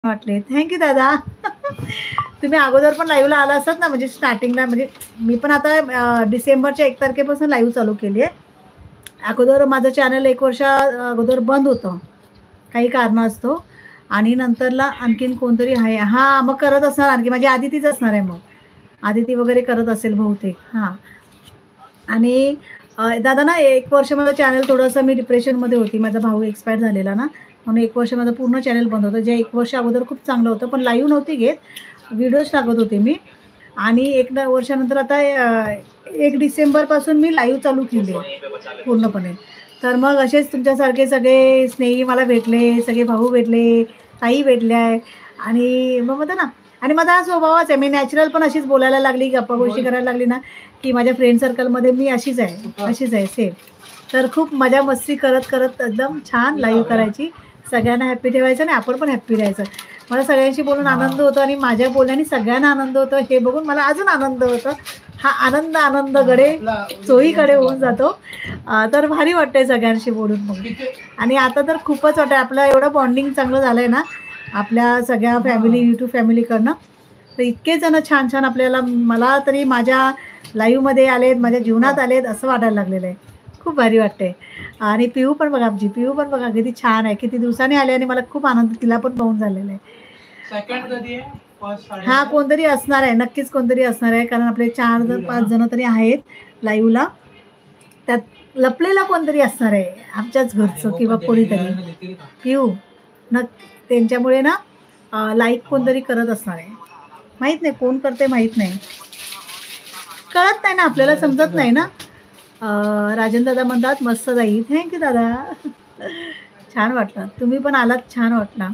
वाटले. Thank you दादा. तुम्ही अगोदर पण लाईव्हला आला असतात ना, म्हणजे स्टार्टिंगला, म्हणजे मी पण आता डिसेंबरच्या 1 तारखेपासून लाईव्ह चालू केली आहे. अगोदर माझं चॅनल 1 वर्षा अगोदर बंद होतं, काही कारणास्तव. आणि नंतरला आणखीन कोणतरी आहे. हां, मग करत असणार आणखी. माझी आदितीच असणार आहे मग. आदिती वगैरे करत असेल बहुतेक. हां. आणि दादा ना 1 वर्ष माझं चॅनल थोडंसं मी डिप्रेशनमध्ये होती. माझा भाऊ एक्सपायर झालेला ना, म्हणून 1 वर्ष माझं पूर्ण चॅनल बंद होतं. जे 1 वर्ष अगोदर खूप चांगलं होतं, पण लाईव्ह नव्हती घेत, व्हिडिओज टाकत होते मी. आणि 1 वर्षानंतर आता 1 डिसेंबरपासून मी लाईव्ह चालू केली आहे पूर्णपणे. तर मग असेच तुमच्यासारखे सगळे स्नेही मला भेटले, सगळे भाऊ भेटले, ताई भेटल्या आहे. आणि मग म्हणतात ना, आणि माझा हा स्वभावच आहे. मी नॅचरल पण अशीच बोलायला लागली, गप्पा गोष्टी करायला लागली ना, की माझ्या फ्रेंड सर्कलमध्ये मी अशीच आहे सेम. तर खूप मजा मस्ती करत करत एकदम छान लाईव्ह करायची. सगळ्यांना हॅप्पी ठेवायचं आणि आपण पण हॅप्पी राहायचं. मला सगळ्यांशी बोलून आनंद होतो आणि माझ्या बोलण्याने सगळ्यांना आनंद होतो, हे बघून मला अजून आनंद होतो. हा आनंद गडे चोहीकडे होऊन जातो. तर भारी वाटतंय सगळ्यांशी बोलून मग. आणि आता तर खूपच वाटतं, आपलं एवढं बॉन्डिंग चांगलं झालंय ना आपल्या सगळ्या फॅमिली, यूट्यूब फॅमिलीकडनं. तर इतके जण छान छान आपल्याला, मला तरी माझ्या लाईव्हमध्ये आलेत, माझ्या जीवनात आलेत असं वाटायला लागलेलं आहे. खूप भारी वाटते. आणि पिऊ पण बघा, आमची पिऊ पण बघा किती छान आहे, किती दिवसांनी आले आणि मला खूप आनंद तिला पण पाहून झालेला आहे. हा, कोणतरी असणार आहे, नक्कीच कोणतरी असणार आहे, कारण आपले 4-5 जण तरी आहेत लाईव्हला. त्यात लपलेला कोणतरी असणार आहे, आमच्याच घरचं किंवा कोणीतरी. पिऊ न, त्यांच्यामुळे ना लाईक कोणतरी करत असणार आहे. माहित नाही कोण करते, माहित नाही, कळत नाही ना आपल्याला, समजत नाही ना. राजन दादा म्हणतात मस्त जाई. थँक्यू दादा. छान वाटलं, तुम्ही पण आलात, छान वाटला.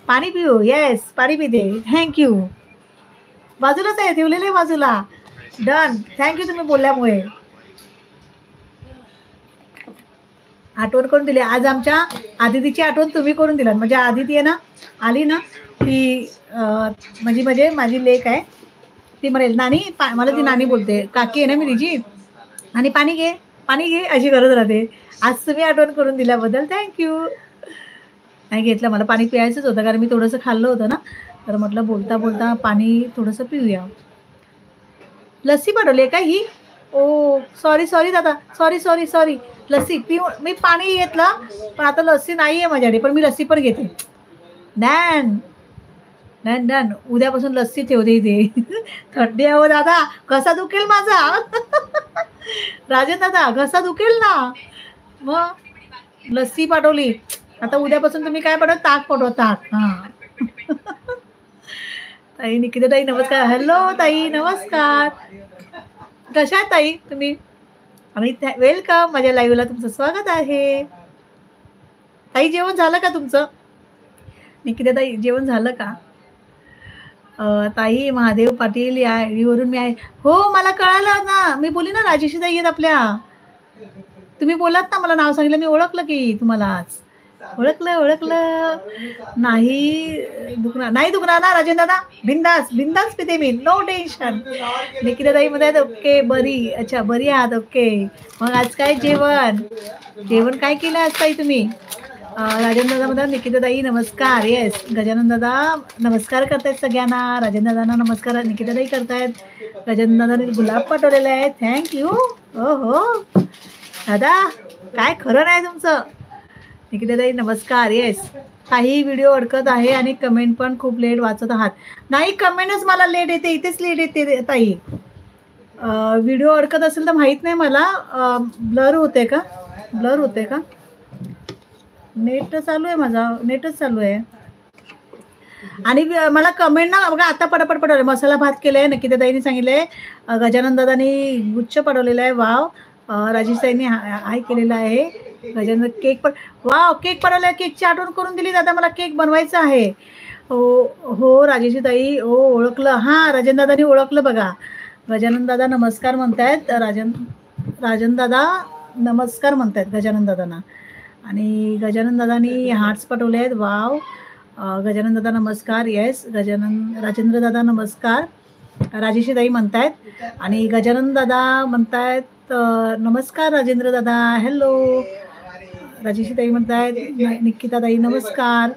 पाणी पिऊ, येस पाणी पिते. थँक्यू. बाजूलाच आहे, ठेवलेलं आहे बाजूला. डन. थँक्यू तुम्ही बोलल्यामुळे. आठवण करून दिली आज. आमच्या आदितीची आठवण तुम्ही करून दिलात. म्हणजे आदिती आहे ना, आली ना ती म्हणजे माझी लेक आहे ती, म्हणेल नानी, मला ती नानी बोलते, काकी आहे ना मी तिची. आणि पाणी घे, पाणी घे अशी करत राहते. आज तुम्ही आठवण करून दिल्याबद्दल थँक्यू. नाही घेतलं, मला पाणी प्यायचंच होतं, कारण मी थोडंसं खाल्लं होतं ना, तर म्हटलं बोलता बोलता पाणी थोडंसं पिऊया. लस्सी बनवली का ही? ओ सॉरी दादा, सॉरी. लस्सी पिऊ, मी पाणी घेतलं, पण आता लस्सी नाही आहे माझ्याकडे, पण मी लस्सी पण घेते. डन. उद्यापासून लस्सी ठेवते इथे. थंडी आहे हो दादा, कसा दुखेल माझा. राजन दादा, घसा दुखेल ना. मग लस्सी पाठवली, आता उद्यापासून तुम्ही काय पाठव, ताक पाठवा, ताक. हां. ताई, निकिता ताई नमस्कार. हॅलो ताई, नमस्कार. कशा आहेत ताई तुम्ही? आणि वेलकम, माझ्या लाईव्हला तुमचं स्वागत आहे. ताई, जेवण झालं का तुमचं? निकिता ताई, जेवण झालं का? ताई, महादेव पाटील या आयडीवरून मी आहे. हो, मला कळालं ना, मी बोलली ना राजेशी ताई आहेत आपल्या. तुम्ही बोलात ना, मला नाव सांगितलं, मी ओळखलं की तुम्हाला आज. ओळखलं. नाही दुखणार ना राजेंद्र दादा, बिंदास पिते मी, नो टेन्शन. निकिता ताई म्हणतात ओके बरी, अच्छा बरी आहात, ओके. मग आज काय जेवण काय केलं आज ताई तुम्ही? राजेंद्र दादा म्हणतात निकिता ताई नमस्कार. येस, गजानन दादा नमस्कार करतायत सगळ्यांना. राजेंद्र दादा नमस्कार, निकिता ताई करतायत. गजानन दादाने गुलाब पाठवलेले आहे, थँक्यू. हो दादा, काय खरं नाही तुमचं. निकिता ताई नमस्कार. येस, काही व्हिडिओ अडकत आहे आणि कमेंट पण खूप लेट वाचत आहात. नाही, कमेंटच मला लेट येते, इथेच लेट येते ताई. व्हिडिओ अडकत असेल तर माहित नाही मला. ब्लर होते का? नेट चालू आहे, माझा नेटच चालू आहे. आणि मला कमेंट ना बघा, आता पटापट पडवले. मसाला भात केलाय, निकिता ताईंनी सांगितलंय. गजानन दादानी गुच्छ पडवलेला आहे, वाव. राजेश ताईंनी हाय केलेला आहे. गजानन केक पण, वाव, केक पडवलाय. केकची आठवण करून दिली दादा, मला केक बनवायचा आहे. हो राजेश ताई, हो ओळखलं. हां, राजन दादानी ओळखलं बघा. गजानन दादा नमस्कार म्हणतायत. राजन दादा नमस्कार म्हणतायत गजानन दादांना. आणि गजानन दादानी हार्ट्स पाठवले आहेत, वाव. गजानन दादा नमस्कार. येस, राजेंद्र दादा नमस्कार. राजेशी ताई म्हणतायत. आणि गजानन दादा म्हणतायत नमस्कार राजेंद्र दादा, हॅलो. राजेशी ताई म्हणतायत, निकिता ताई नमस्कार.